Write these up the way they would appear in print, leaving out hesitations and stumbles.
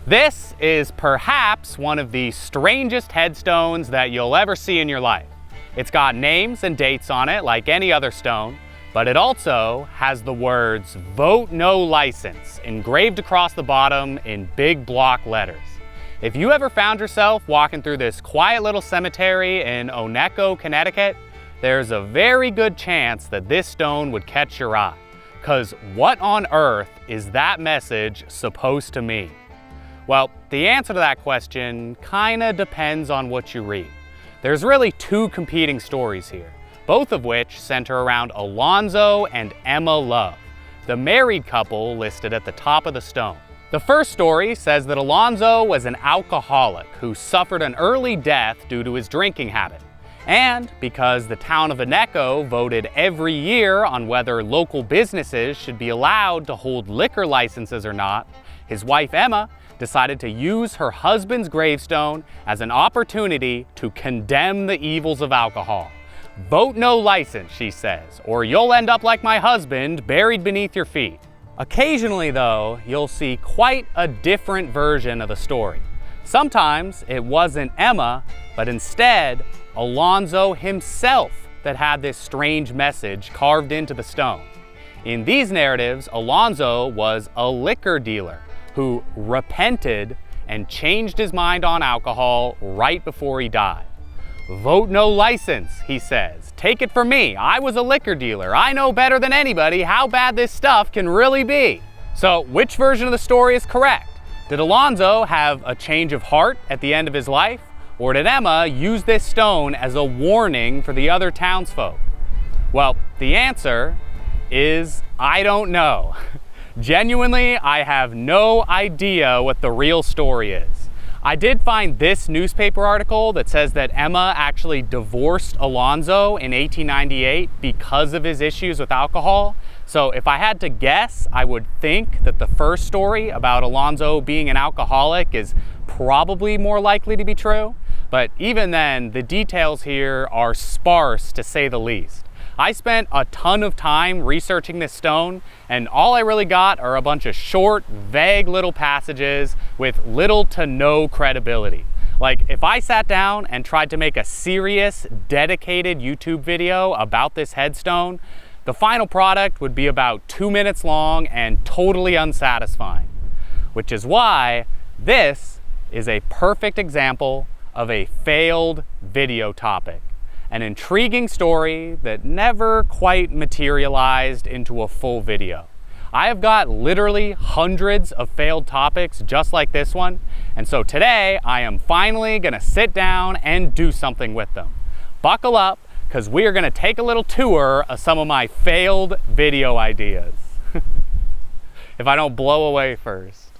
This is perhaps one of the strangest headstones that you'll ever see in your life. It's got names and dates on it like any other stone, but it also has the words "Vote No License" engraved across the bottom in big block letters. If you ever found yourself walking through this quiet little cemetery in Oneko, Connecticut, there's a very good chance that this stone would catch your eye. 'Cause what on earth is that message supposed to mean? Well, the answer to that question kinda depends on what you read. There's really two competing stories here, both of which center around Alonzo and Emma Love, the married couple listed at the top of the stone. The first story says that Alonzo was an alcoholic who suffered an early death due to his drinking habit. And because the town of Oneko voted every year on whether local businesses should be allowed to hold liquor licenses or not, his wife Emma decided to use her husband's gravestone as an opportunity to condemn the evils of alcohol. "Vote no license," she says, "or you'll end up like my husband, buried beneath your feet." Occasionally, though, you'll see quite a different version of the story. Sometimes it wasn't Emma, but instead Alonzo himself that had this strange message carved into the stone. In these narratives, Alonzo was a liquor dealer who repented and changed his mind on alcohol right before he died. "Vote no license," he says. "Take it from me, I was a liquor dealer. I know better than anybody how bad this stuff can really be." So which version of the story is correct? Did Alonzo have a change of heart at the end of his life? Or did Emma use this stone as a warning for the other townsfolk? Well, the answer is I don't know. Genuinely, I have no idea what the real story is. I did find this newspaper article that says that Emma actually divorced Alonzo in 1898 because of his issues with alcohol. So if I had to guess, I would think that the first story about Alonzo being an alcoholic is probably more likely to be true. But even then, the details here are sparse to say the least. I spent a ton of time researching this stone, and all I really got are a bunch of short, vague little passages with little to no credibility. Like, if I sat down and tried to make a serious, dedicated YouTube video about this headstone, the final product would be about 2 minutes long and totally unsatisfying. Which is why this is a perfect example of a failed video topic. An intriguing story that never quite materialized into a full video. I have got literally hundreds of failed topics just like this one, and so today I am finally gonna sit down and do something with them. Buckle up, because we are gonna take a little tour of some of my failed video ideas. If I don't blow away first.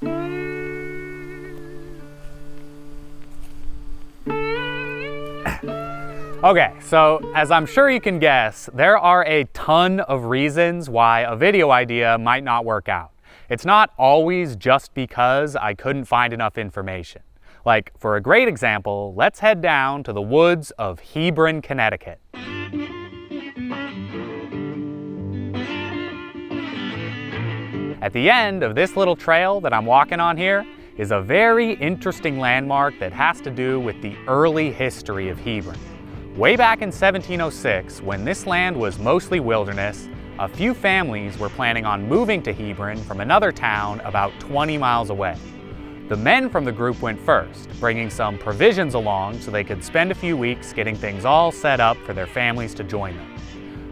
Okay, so as I'm sure you can guess, there are a ton of reasons why a video idea might not work out. It's not always just because I couldn't find enough information. Like, for a great example, let's head down to the woods of Hebron, Connecticut. At the end of this little trail that I'm walking on here is a very interesting landmark that has to do with the early history of Hebron. Way back in 1706, when this land was mostly wilderness, a few families were planning on moving to Hebron from another town about 20 miles away. The men from the group went first, bringing some provisions along so they could spend a few weeks getting things all set up for their families to join them.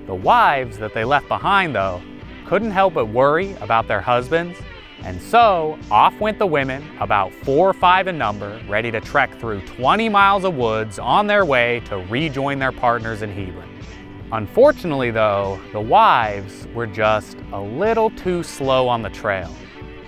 The wives that they left behind, though, couldn't help but worry about their husbands, and so off went the women, about 4 or 5 in number, ready to trek through 20 miles of woods on their way to rejoin their partners in Hebron. Unfortunately, though, the wives were just a little too slow on the trail.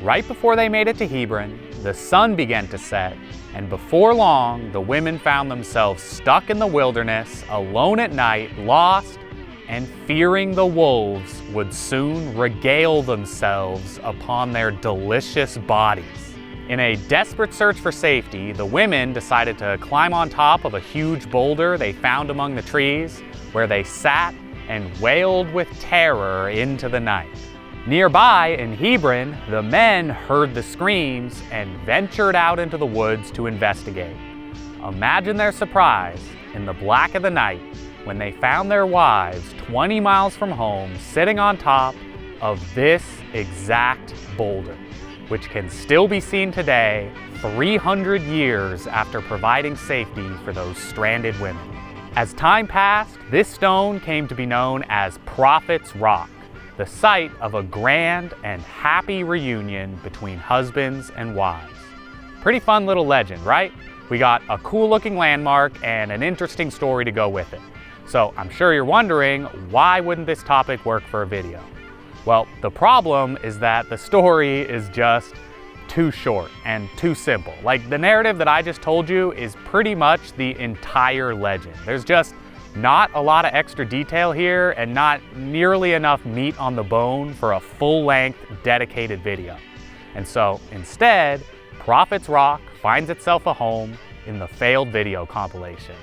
Right before they made it to Hebron, the sun began to set, and before long, the women found themselves stuck in the wilderness, alone at night, lost, and fearing the wolves would soon regale themselves upon their delicious bodies. In a desperate search for safety, the women decided to climb on top of a huge boulder they found among the trees, where they sat and wailed with terror into the night. Nearby in Hebron, the men heard the screams and ventured out into the woods to investigate. Imagine their surprise in the black of the night when they found their wives 20 miles from home sitting on top of this exact boulder, which can still be seen today 300 years after providing safety for those stranded women. As time passed, this stone came to be known as Prophet's Rock, the site of a grand and happy reunion between husbands and wives. Pretty fun little legend, right? We got a cool looking landmark and an interesting story to go with it. So I'm sure you're wondering, why wouldn't this topic work for a video? Well, the problem is that the story is just too short and too simple. Like, the narrative that I just told you is pretty much the entire legend. There's just not a lot of extra detail here and not nearly enough meat on the bone for a full-length dedicated video. And so instead, Prophet's Rock finds itself a home in the failed video compilation.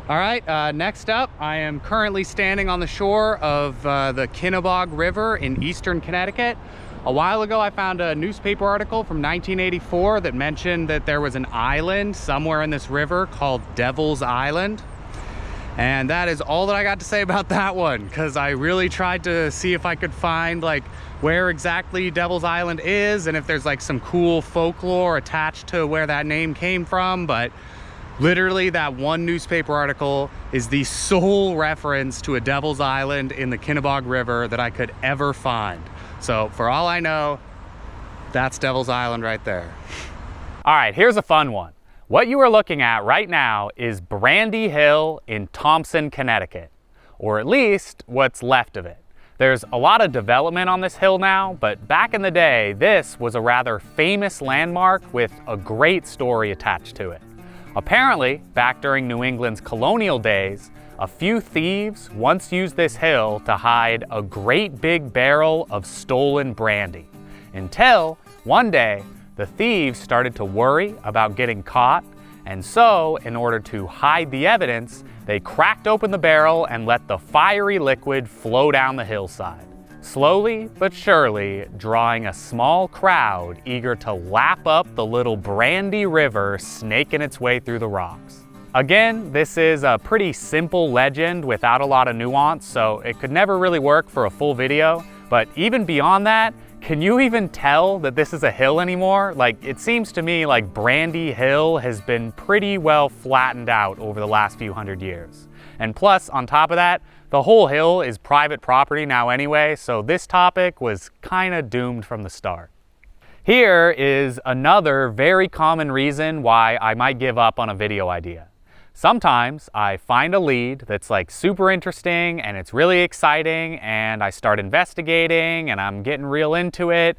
All right, next up, I am currently standing on the shore of the Kennebog River in eastern Connecticut. A while ago, I found a newspaper article from 1984 that mentioned that there was an island somewhere in this river called Devil's Island. And that is all that I got to say about that one, because I really tried to see if I could find like where exactly Devil's Island is and if there's like some cool folklore attached to where that name came from, but literally, that one newspaper article is the sole reference to a Devil's Island in the Kennebog River that I could ever find. So for all I know, that's Devil's Island right there. All right, here's a fun one. What you are looking at right now is Brandy Hill in Thompson, Connecticut, or at least what's left of it. There's a lot of development on this hill now, but back in the day, this was a rather famous landmark with a great story attached to it. Apparently, back during New England's colonial days, a few thieves once used this hill to hide a great big barrel of stolen brandy. Until, one day, the thieves started to worry about getting caught, and so, in order to hide the evidence, they cracked open the barrel and let the fiery liquid flow down the hillside, slowly but surely drawing a small crowd eager to lap up the little brandy river snaking its way through the rocks. Again, this is a pretty simple legend without a lot of nuance, so it could never really work for a full video. But even beyond that, can you even tell that this is a hill anymore? Like, it seems to me like Brandy Hill has been pretty well flattened out over the last few hundred years. And plus, on top of that, the whole hill is private property now anyway, so this topic was kinda doomed from the start. Here is another very common reason why I might give up on a video idea. Sometimes I find a lead that's like super interesting and it's really exciting, and I start investigating and I'm getting real into it,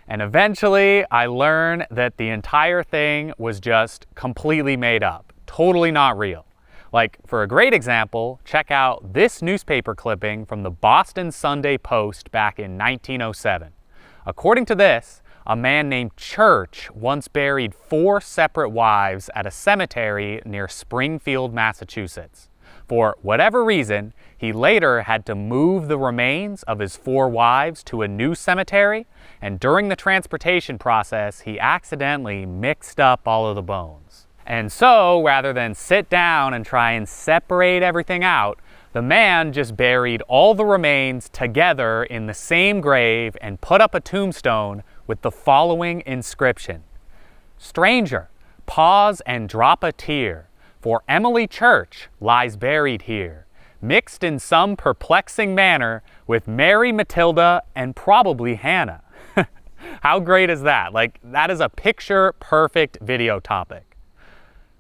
and eventually I learn that the entire thing was just completely made up, totally not real. Like, for a great example, check out this newspaper clipping from the Boston Sunday Post back in 1907. According to this, a man named Church once buried 4 separate wives at a cemetery near Springfield, Massachusetts. For whatever reason, he later had to move the remains of his 4 wives to a new cemetery, and during the transportation process, he accidentally mixed up all of the bones. And so, rather than sit down and try and separate everything out, the man just buried all the remains together in the same grave and put up a tombstone with the following inscription: "Stranger, pause and drop a tear, for Emily Church lies buried here, mixed in some perplexing manner with Mary Matilda and probably Hannah." How great is that? Like, that is a picture-perfect video topic.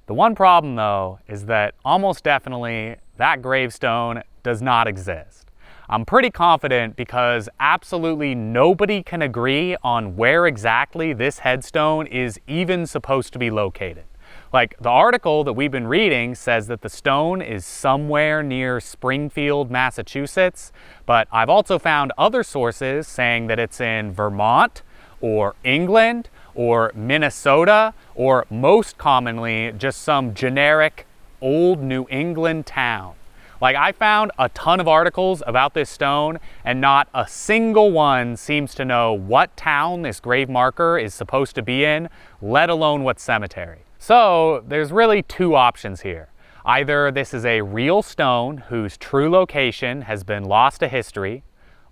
The one problem, though, is that almost definitely that gravestone does not exist. I'm pretty confident because absolutely nobody can agree on where exactly this headstone is even supposed to be located. Like, the article that we've been reading says that the stone is somewhere near Springfield, Massachusetts, but I've also found other sources saying that it's in Vermont or England or Minnesota, or most commonly just some generic old New England town. Like, I found a ton of articles about this stone, and not a single one seems to know what town this grave marker is supposed to be in, let alone what cemetery. So there's really two options here. Either this is a real stone whose true location has been lost to history,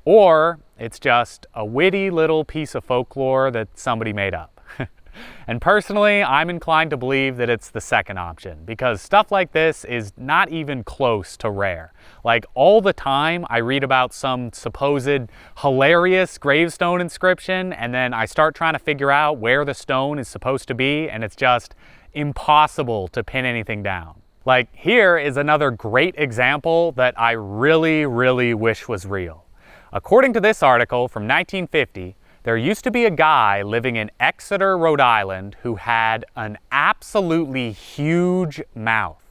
or it's just a witty little piece of folklore that somebody made up. And personally, I'm inclined to believe that it's the second option, because stuff like this is not even close to rare. Like, all the time I read about some supposed hilarious gravestone inscription, and then I start trying to figure out where the stone is supposed to be, and it's just impossible to pin anything down. Like, here is another great example that I really, really wish was real. According to this article from 1950, there used to be a guy living in Exeter, Rhode Island, who had an absolutely huge mouth.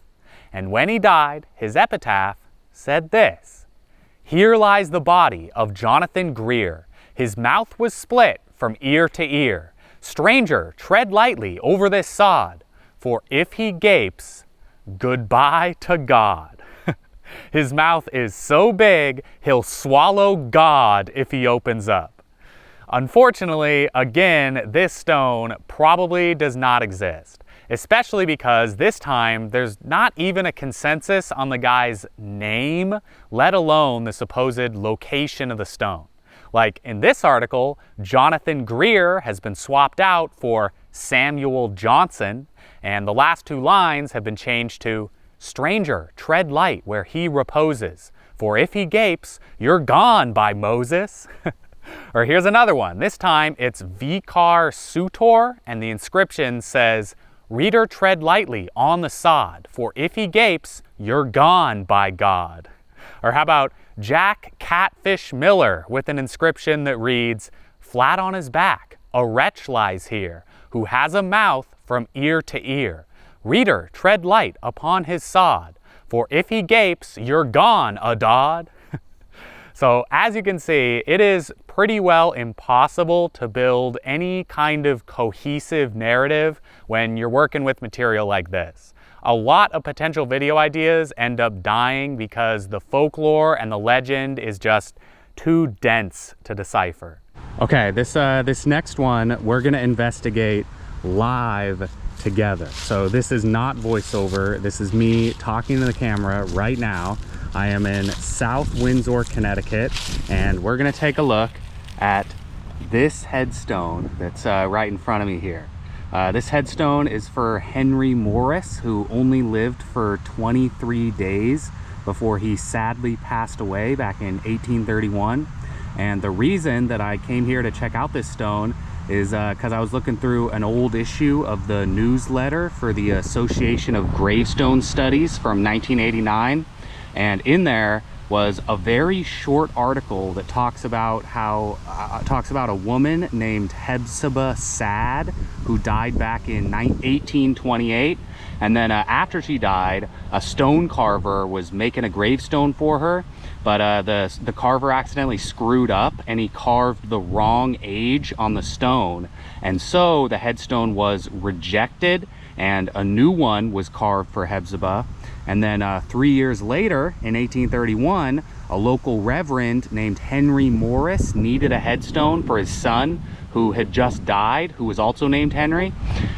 And when he died, his epitaph said this: "Here lies the body of Jonathan Greer. His mouth was split from ear to ear. Stranger, tread lightly over this sod, for if he gapes, goodbye to God." His mouth is so big, he'll swallow God if he opens up. Unfortunately, again, this stone probably does not exist, especially because this time there's not even a consensus on the guy's name, let alone the supposed location of the stone. Like, in this article, Jonathan Greer has been swapped out for Samuel Johnson, and the last two lines have been changed to "Stranger, tread light where he reposes, for if he gapes, you're gone by Moses." Or here's another one. This time it's Vikar Sutor, and the inscription says, "Reader, tread lightly on the sod, for if he gapes, you're gone by God." Or how about Jack Catfish Miller with an inscription that reads, "Flat on his back, a wretch lies here, who has a mouth from ear to ear. Reader, tread light upon his sod, for if he gapes, you're gone, Adad." So as you can see, it is pretty well impossible to build any kind of cohesive narrative when you're working with material like this. A lot of potential video ideas end up dying because the folklore and the legend is just too dense to decipher. Okay, this next one we're gonna investigate live together. So this is not voiceover, this is me talking to the camera right now. I am in South Windsor, Connecticut, and we're gonna take a look at this headstone that's right in front of me here. This headstone is for Henry Morris, who only lived for 23 days before he sadly passed away back in 1831. And the reason that I came here to check out this stone is because I was looking through an old issue of the newsletter for the Association of Gravestone Studies from 1989. And in there was a very short article that talks about how a woman named Hephzibah Sad, who died back in 1828. And then after she died, a stone carver was making a gravestone for her, but the carver accidentally screwed up and he carved the wrong age on the stone. And so the headstone was rejected and a new one was carved for Hephzibah. And then 3 years later, in 1831, a local reverend named Henry Morris needed a headstone for his son who had just died, who was also named Henry.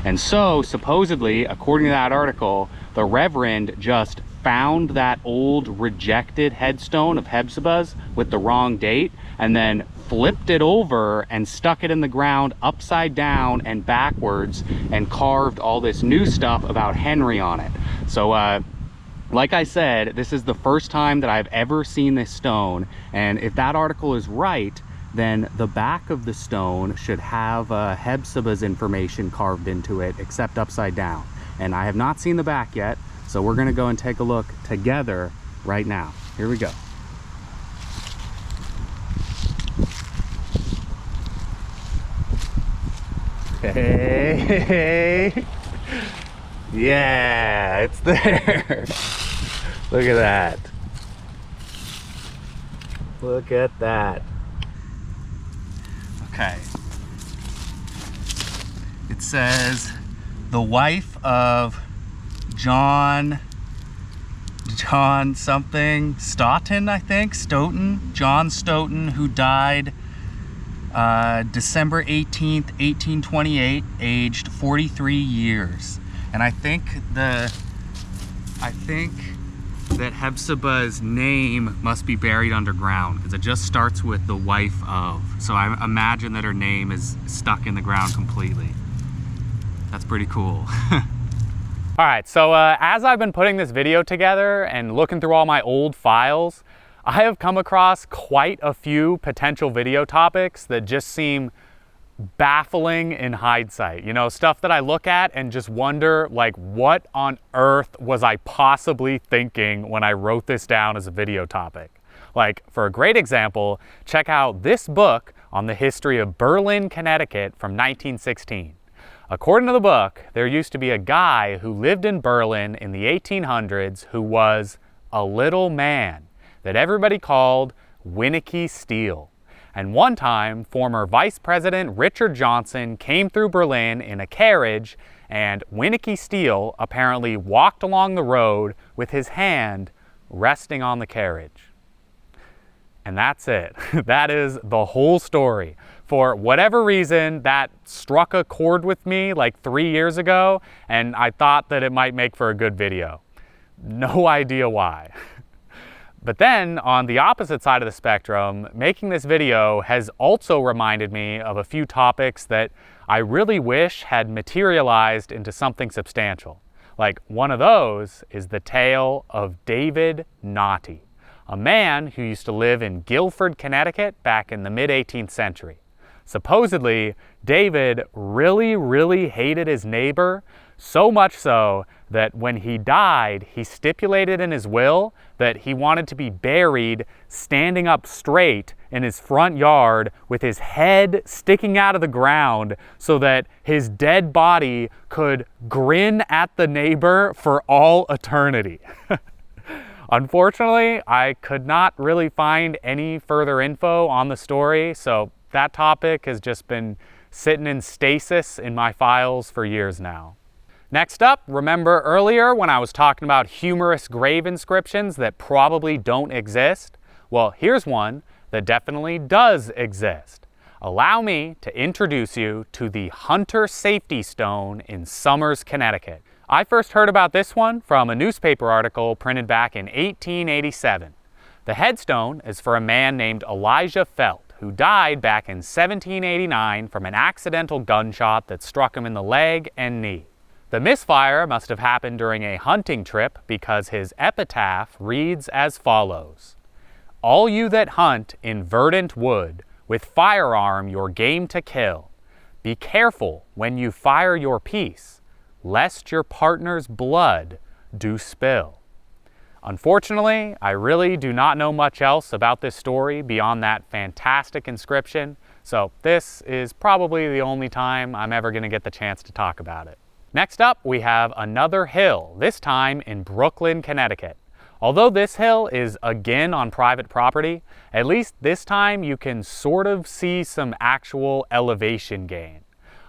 And so, supposedly, according to that article, the reverend just found that old rejected headstone of Hephzibah's with the wrong date, and then flipped it over and stuck it in the ground upside down and backwards and carved all this new stuff about Henry on it. So, like I said, this is the first time that I've ever seen this stone, and if that article is right, then the back of the stone should have Hephzibah's information carved into it, except upside down. And I have not seen the back yet, so we're gonna go and take a look together right now. Here we go. Hey. Yeah, it's there. Look at that. Look at that. Okay. It says the wife of John something Stoughton, I think, John Stoughton, who died December 18th, 1828, aged 43 years. And I think that Hephzibah's name must be buried underground because it just starts with the wife of. So I imagine that her name is stuck in the ground completely. That's pretty cool. All right, so as I've been putting this video together and looking through all my old files, I have come across quite a few potential video topics that just seem baffling in hindsight. You know, stuff that I look at and just wonder, like, what on earth was I possibly thinking when I wrote this down as a video topic? Like, for a great example, check out this book on the history of Berlin, Connecticut from 1916. According to the book, there used to be a guy who lived in Berlin in the 1800s who was a little man that everybody called Winnicky Steele. And one time, former Vice President Richard Johnson came through Berlin in a carriage, and Winnicky Steele apparently walked along the road with his hand resting on the carriage. And that's it. That is the whole story. For whatever reason, that struck a chord with me like 3 years ago, and I thought that it might make for a good video. No idea why. But then, on the opposite side of the spectrum, making this video has also reminded me of a few topics that I really wish had materialized into something substantial. Like, one of those is the tale of David Naughty, a man who used to live in Guilford, Connecticut back in the mid-18th century. Supposedly, David really hated his neighbor, so much so that when he died, he stipulated in his will that he wanted to be buried standing up straight in his front yard with his head sticking out of the ground so that his dead body could grin at the neighbor for all eternity. Unfortunately, I could not really find any further info on the story, so that topic has just been sitting in stasis in my files for years now. Next up, remember earlier when I was talking about humorous grave inscriptions that probably don't exist? Well, here's one that definitely does exist. Allow me to introduce you to the Hunter Safety Stone in Somers, Connecticut. I first heard about this one from a newspaper article printed back in 1887. The headstone is for a man named Elijah Felt, who died back in 1789 from an accidental gunshot that struck him in the leg and knee. The misfire must have happened during a hunting trip because his epitaph reads as follows: "All you that hunt in verdant wood, with firearm your game to kill, be careful when you fire your piece, lest your partner's blood do spill." Unfortunately, I really do not know much else about this story beyond that fantastic inscription, so this is probably the only time I'm ever going to get the chance to talk about it. Next up, we have another hill, this time in Brooklyn, Connecticut. Although this hill is again on private property, at least this time you can sort of see some actual elevation gain.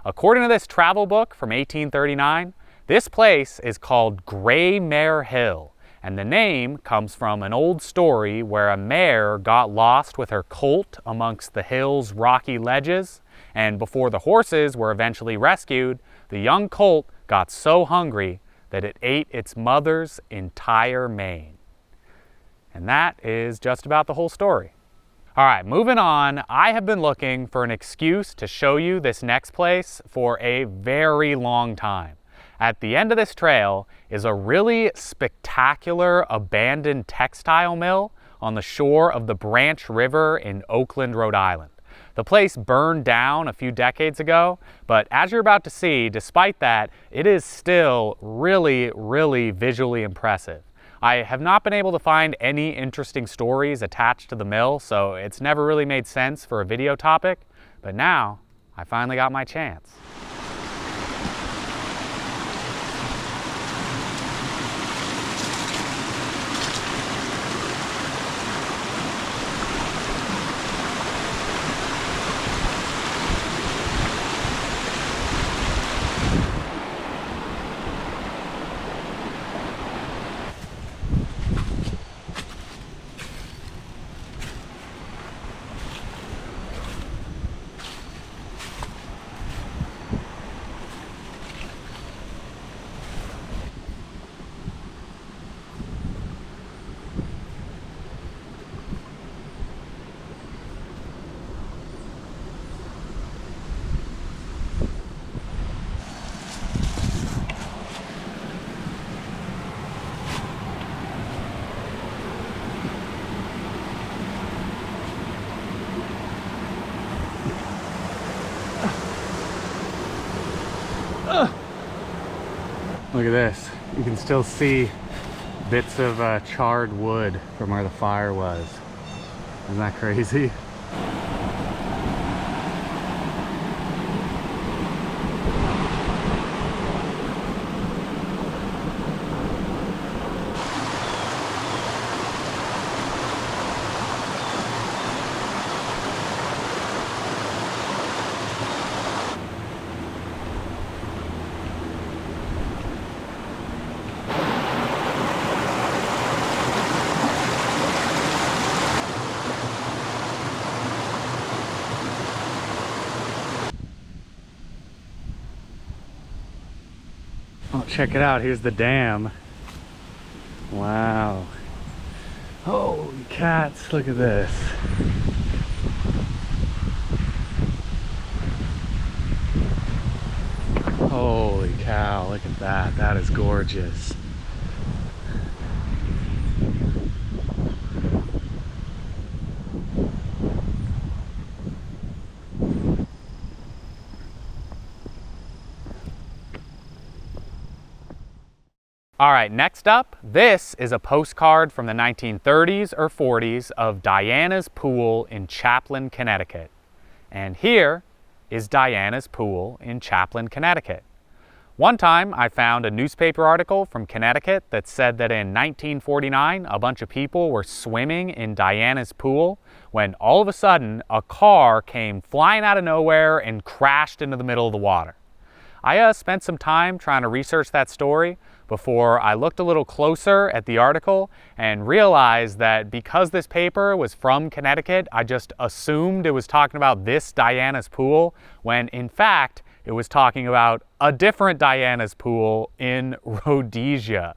According to this travel book from 1839, this place is called Gray Mare Hill, and the name comes from an old story where a mare got lost with her colt amongst the hill's rocky ledges, and before the horses were eventually rescued, the young colt got so hungry that it ate its mother's entire mane. And that is just about the whole story. All right, moving on, I have been looking for an excuse to show you this next place for a very long time. At the end of this trail is a really spectacular abandoned textile mill on the shore of the Branch River in Oakland, Rhode Island. The place burned down a few decades ago, but as you're about to see, despite that, it is still really visually impressive. I have not been able to find any interesting stories attached to the mill, so it's never really made sense for a video topic, but now I finally got my chance. Look at this. You can still see bits of charred wood from where the fire was. Isn't that crazy? Oh, check it out. Here's the dam. Wow. Holy cats, look at this. Holy cow, look at that. That is gorgeous. All right, next up, this is a postcard from the 1930s or 40s of Diana's pool in Chaplin, Connecticut. And here is Diana's pool in Chaplin, Connecticut. One time I found a newspaper article from Connecticut that said that in 1949 a bunch of people were swimming in Diana's pool when all of a sudden a car came flying out of nowhere and crashed into the middle of the water. I spent some time trying to research that story before I looked a little closer at the article and realized that because this paper was from Connecticut, I just assumed it was talking about this Diana's pool, when in fact it was talking about a different Diana's pool in Rhodesia.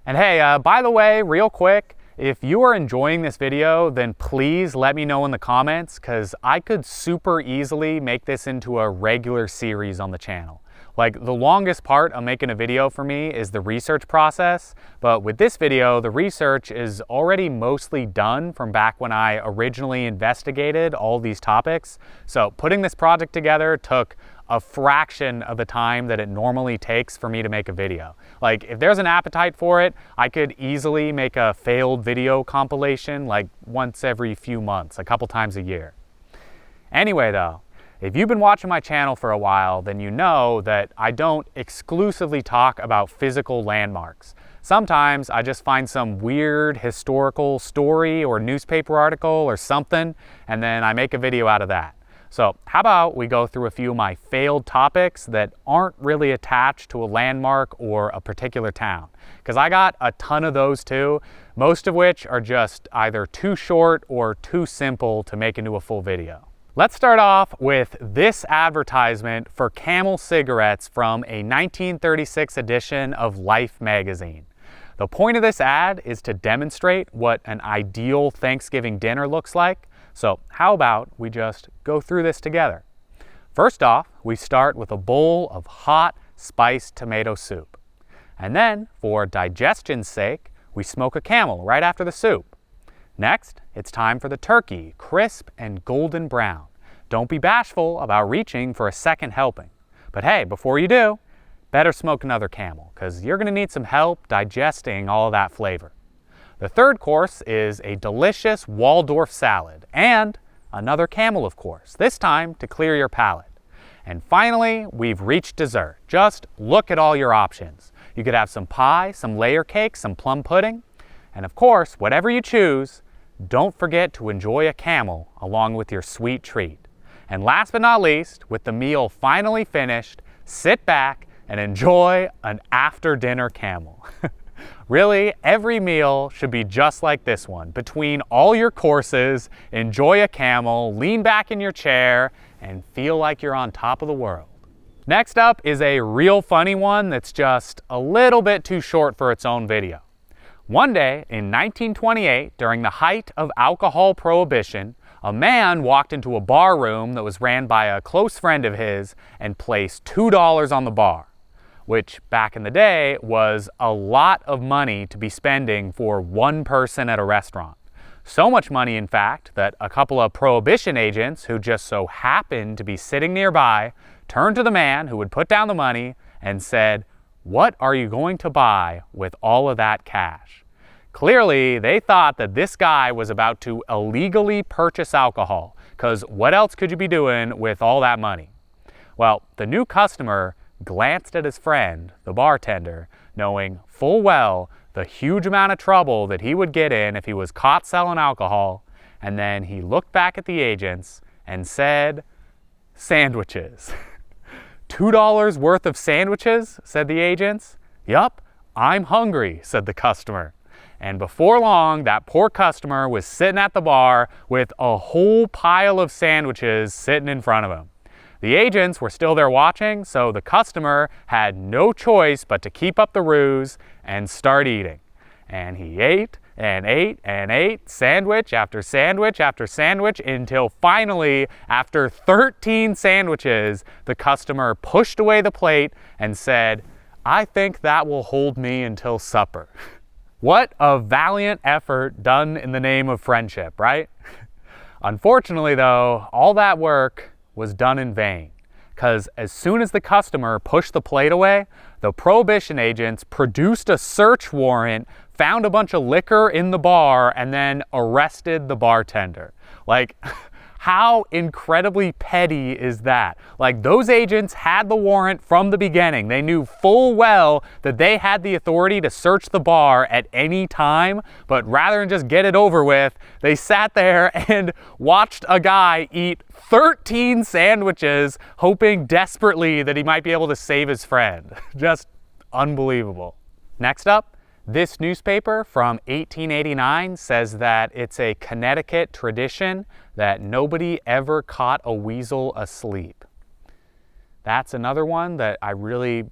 And hey, by the way, real quick, if you are enjoying this video, then please let me know in the comments, because I could super easily make this into a regular series on the channel. Like, the longest part of making a video for me is the research process, but with this video, the research is already mostly done from back when I originally investigated all these topics. So putting this project together took a fraction of the time that it normally takes for me to make a video. Like, if there's an appetite for it, I could easily make a failed video compilation like once every few months, a couple times a year. Anyway though, if you've been watching my channel for a while, then you know that I don't exclusively talk about physical landmarks. Sometimes I just find some weird historical story or newspaper article or something, and then I make a video out of that. So how about we go through a few of my failed topics that aren't really attached to a landmark or a particular town? Because I got a ton of those too, most of which are just either too short or too simple to make into a full video. Let's start off with this advertisement for Camel cigarettes from a 1936 edition of Life magazine. The point of this ad is to demonstrate what an ideal Thanksgiving dinner looks like. So how about we just go through this together? First off, we start with a bowl of hot, spiced tomato soup. And then, for digestion's sake, we smoke a Camel right after the soup. Next, it's time for the turkey, crisp and golden brown. Don't be bashful about reaching for a second helping. But hey, before you do, better smoke another Camel, because you're going to need some help digesting all of that flavor. The third course is a delicious Waldorf salad, and another Camel, of course, this time to clear your palate. And finally, we've reached dessert. Just look at all your options. You could have some pie, some layer cake, some plum pudding, and of course, whatever you choose, don't forget to enjoy a Camel along with your sweet treat. And last but not least, with the meal finally finished, sit back and enjoy an after-dinner Camel. Really, every meal should be just like this one. Between all your courses, enjoy a Camel, lean back in your chair, and feel like you're on top of the world. Next up is a real funny one that's just a little bit too short for its own video. One day in 1928, during the height of alcohol prohibition, a man walked into a bar room that was ran by a close friend of his and placed $2 on the bar, which back in the day was a lot of money to be spending for one person at a restaurant. So much money, in fact, that a couple of prohibition agents who just so happened to be sitting nearby turned to the man who would put down the money and said, what are you going to buy with all of that cash? Clearly, they thought that this guy was about to illegally purchase alcohol, because what else could you be doing with all that money? Well, the new customer glanced at his friend, the bartender, knowing full well the huge amount of trouble that he would get in if he was caught selling alcohol, and then he looked back at the agents and said, "Sandwiches." $2 worth of sandwiches, said the agents. "Yup, I'm hungry," said the customer. And before long, that poor customer was sitting at the bar with a whole pile of sandwiches sitting in front of him. The agents were still there watching, so the customer had no choice but to keep up the ruse and start eating. And he ate and ate and ate, sandwich after sandwich after sandwich, until finally, after 13 sandwiches, the customer pushed away the plate and said, "I think that will hold me until supper." What a valiant effort done in the name of friendship, right? Unfortunately, though, all that work was done in vain, because as soon as the customer pushed the plate away, the Prohibition agents produced a search warrant, found a bunch of liquor in the bar, and then arrested the bartender. Like, how incredibly petty is that? Like, those agents had the warrant from the beginning. They knew full well that they had the authority to search the bar at any time, but rather than just get it over with, they sat there and watched a guy eat 13 sandwiches, hoping desperately that he might be able to save his friend. Just unbelievable. Next up, this newspaper from 1889 says that it's a Connecticut tradition that nobody ever caught a weasel asleep. That's another one that I really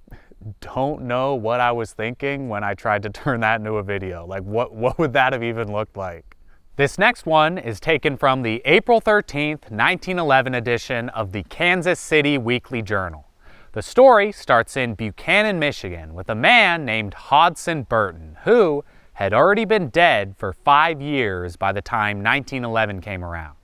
don't know what I was thinking when I tried to turn that into a video. Like, what would that have even looked like? This next one is taken from the April 13th, 1911 edition of the Kansas City Weekly Journal. The story starts in Buchanan, Michigan, with a man named Hodson Burton, who had already been dead for 5 years by the time 1911 came around.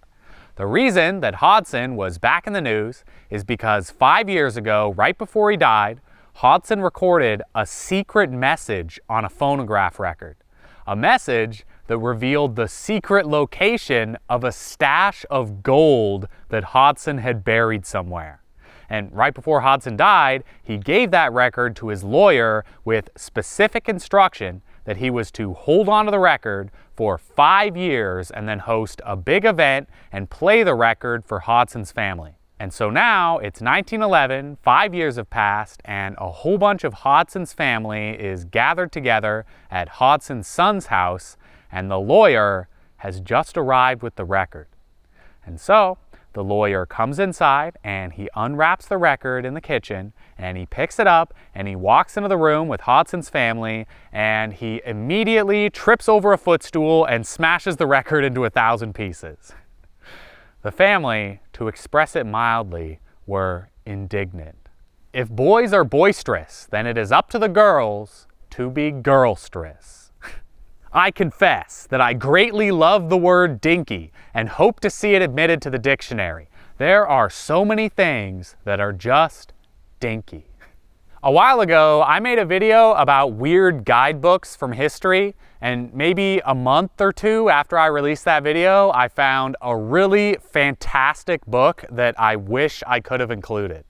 The reason that Hodson was back in the news is because 5 years ago, right before he died, Hodson recorded a secret message on a phonograph record. A message that revealed the secret location of a stash of gold that Hodson had buried somewhere. And right before Hodson died, he gave that record to his lawyer with specific instruction that he was to hold on to the record for 5 years and then host a big event and play the record for Hodson's family. And so now it's 1911, 5 years have passed, and a whole bunch of Hodson's family is gathered together at Hodson's son's house, and the lawyer has just arrived with the record. And so the lawyer comes inside and he unwraps the record in the kitchen and he picks it up and he walks into the room with Hodson's family and he immediately trips over a footstool and smashes the record into 1,000 pieces. The family, to express it mildly, were indignant. If boys are boisterous, then it is up to the girls to be girlstrous. I confess that I greatly love the word dinky and hope to see it admitted to the dictionary. There are so many things that are just dinky. A while ago, I made a video about weird guidebooks from history, and maybe a month or two after I released that video, I found a really fantastic book that I wish I could have included.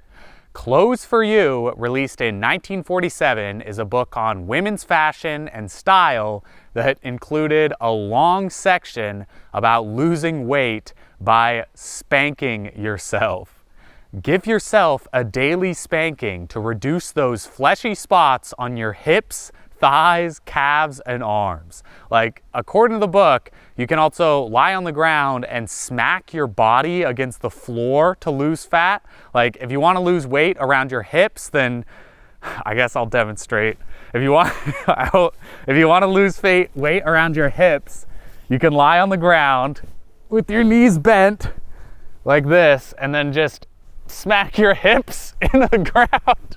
Clothes for You, released in 1947, is a book on women's fashion and style that included a long section about losing weight by spanking yourself. Give yourself a daily spanking to reduce those fleshy spots on your hips, thighs, calves, and arms. Like, according to the book, you can also lie on the ground and smack your body against the floor to lose fat. Like, if you want to lose weight around your hips, then I guess I'll demonstrate. If you want, if you want to lose weight around your hips, you can lie on the ground with your knees bent like this, and then just smack your hips into the ground.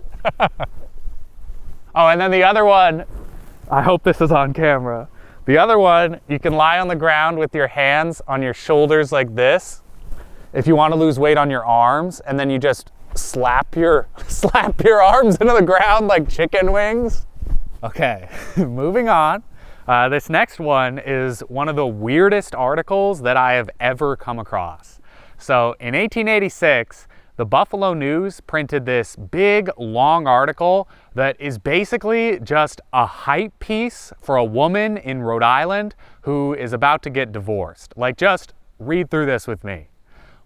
Oh, and then the other one, I hope this is on camera. The other one, you can lie on the ground with your hands on your shoulders like this if you want to lose weight on your arms, and then you just slap your arms into the ground like chicken wings? Okay, moving on. This next one is one of the weirdest articles that I have ever come across. So in 1886, the Buffalo News printed this big, long article that is basically just a hype piece for a woman in Rhode Island who is about to get divorced. Like, just read through this with me.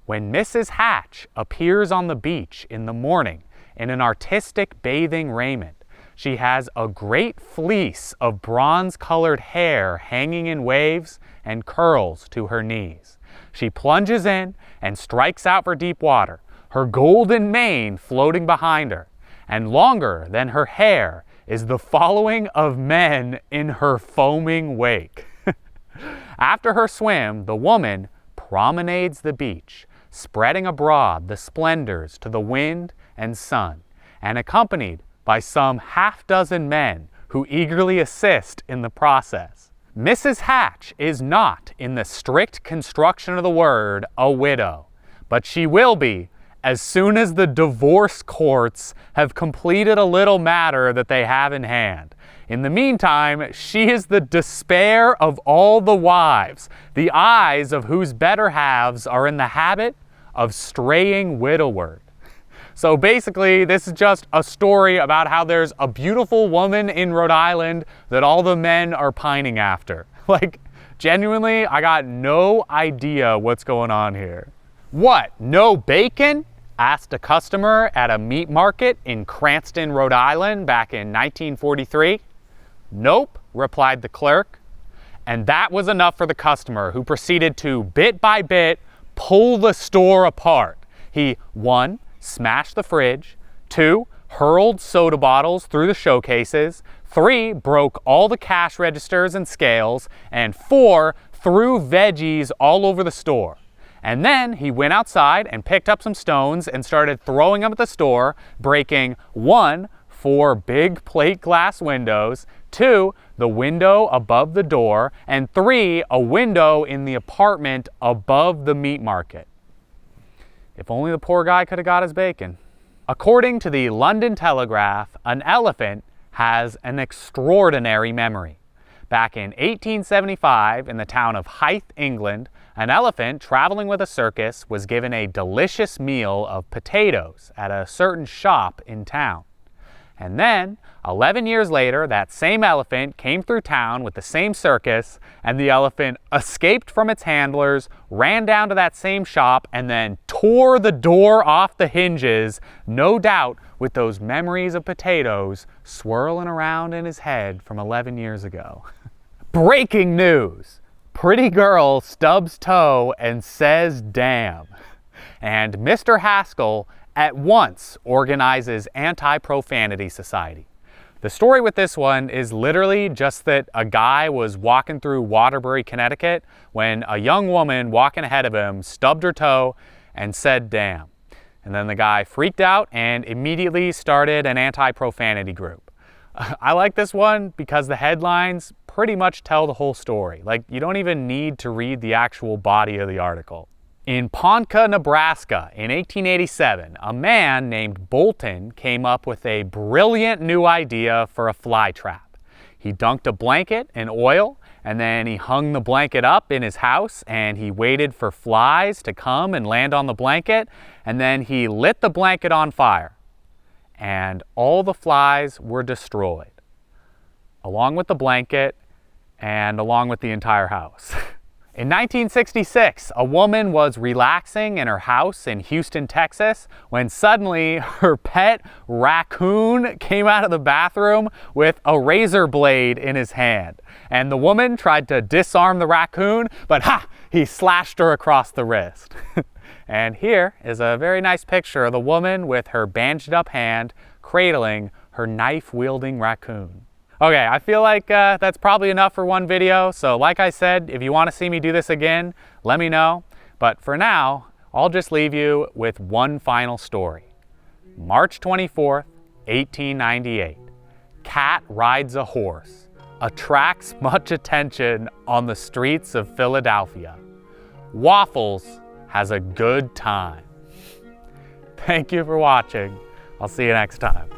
When Mrs. Hatch appears on the beach in the morning in an artistic bathing raiment, she has a great fleece of bronze-colored hair hanging in waves and curls to her knees. She plunges in and strikes out for deep water, her golden mane floating behind her, and longer than her hair is the following of men in her foaming wake. After her swim, the woman promenades the beach, spreading abroad the splendors to the wind and sun, and accompanied by some half-dozen men who eagerly assist in the process. Mrs. Hatch is not, in the strict construction of the word, a widow, but she will be as soon as the divorce courts have completed a little matter that they have in hand. In the meantime, she is the despair of all the wives, the eyes of whose better halves are in the habit of straying widowward. So basically, this is just a story about how there's a beautiful woman in Rhode Island that all the men are pining after. Like, genuinely, I got no idea what's going on here. What, no bacon? Asked a customer at a meat market in Cranston, Rhode Island back in 1943. Nope, replied the clerk. And that was enough for the customer, who proceeded to, bit by bit, pull the store apart. He, 1, smashed the fridge, 2, hurled soda bottles through the showcases, 3, broke all the cash registers and scales, and 4, threw veggies all over the store. And then he went outside and picked up some stones and started throwing them at the store, breaking 1, 4 big plate glass windows, 2, the window above the door, and 3, a window in the apartment above the meat market. If only the poor guy could have got his bacon. According to the London Telegraph, an elephant has an extraordinary memory. Back in 1875, in the town of Hythe, England, an elephant traveling with a circus was given a delicious meal of potatoes at a certain shop in town. And then, 11 years later, that same elephant came through town with the same circus, and the elephant escaped from its handlers, ran down to that same shop, and then tore the door off the hinges, no doubt with those memories of potatoes swirling around in his head from 11 years ago. Breaking news! Pretty girl stubs toe and says damn. And Mr. Haskell at once organizes Anti-Profanity Society. The story with this one is literally just that a guy was walking through Waterbury, Connecticut, when a young woman walking ahead of him stubbed her toe and said damn. And then the guy freaked out and immediately started an anti-profanity group. I like this one because the headlines pretty much tell the whole story. Like, you don't even need to read the actual body of the article. In Ponca, Nebraska, in 1887, a man named Bolton came up with a brilliant new idea for a fly trap. He dunked a blanket in oil, and then he hung the blanket up in his house, and he waited for flies to come and land on the blanket, and then he lit the blanket on fire. And all the flies were destroyed, along with the blanket and along with the entire house. In 1966, a woman was relaxing in her house in Houston, Texas, when suddenly her pet raccoon came out of the bathroom with a razor blade in his hand. And the woman tried to disarm the raccoon, but he slashed her across the wrist. And here is a very nice picture of the woman with her bandaged up hand cradling her knife-wielding raccoon. Okay, I feel like that's probably enough for one video, so like I said, if you want to see me do this again, let me know. But for now, I'll just leave you with one final story. March 24th, 1898. Cat rides a horse, attracts much attention on the streets of Philadelphia. Waffles has a good time. Thank you for watching. I'll see you next time.